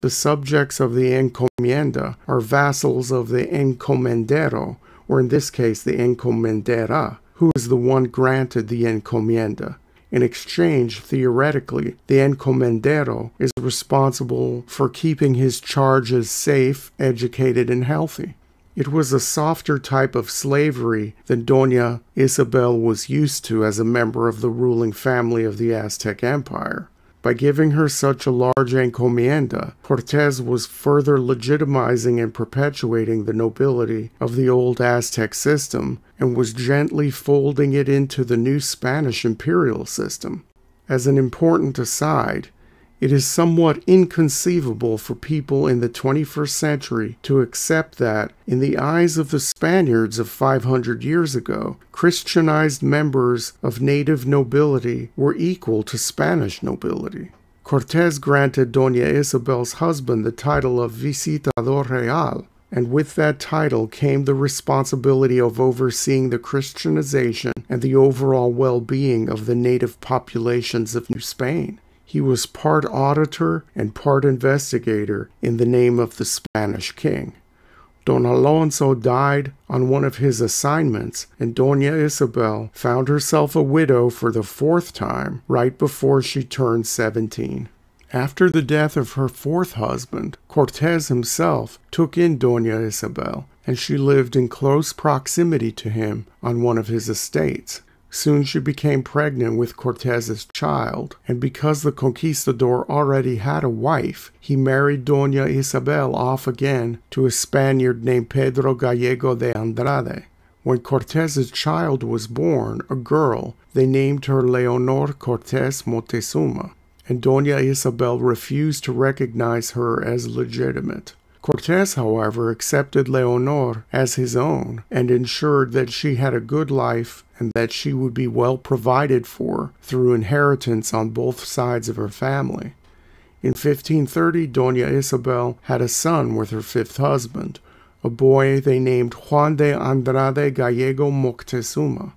The subjects of the encomienda are vassals of the encomendero, or in this case the encomendera, who is the one granted the encomienda. In exchange, theoretically, the encomendero is responsible for keeping his charges safe, educated, and healthy. It was a softer type of slavery than Doña Isabel was used to as a member of the ruling family of the Aztec Empire. By giving her such a large encomienda, Cortés was further legitimizing and perpetuating the nobility of the old Aztec system and was gently folding it into the new Spanish imperial system. As an important aside, it is somewhat inconceivable for people in the 21st century to accept that, in the eyes of the Spaniards of 500 years ago, Christianized members of native nobility were equal to Spanish nobility. Cortés granted Doña Isabel's husband the title of Visitador Real, and with that title came the responsibility of overseeing the Christianization and the overall well-being of the native populations of New Spain. He was part auditor and part investigator in the name of the Spanish king. Don Alonso died on one of his assignments, and Doña Isabel found herself a widow for the 4th time, right before she turned 17. After the death of her 4th husband, Cortés himself took in Doña Isabel, and she lived in close proximity to him on one of his estates. Soon she became pregnant with Cortés's child, and because the conquistador already had a wife, he married Doña Isabel off again to a Spaniard named Pedro Gallego de Andrade. When Cortés's child was born, a girl, they named her Leonor Cortés Moctezuma, and Doña Isabel refused to recognize her as legitimate. Cortés, however, accepted Leonor as his own and ensured that she had a good life and that she would be well provided for through inheritance on both sides of her family. In 1530, Doña Isabel had a son with her 5th husband, a boy they named Juan de Andrade Gallego Moctezuma.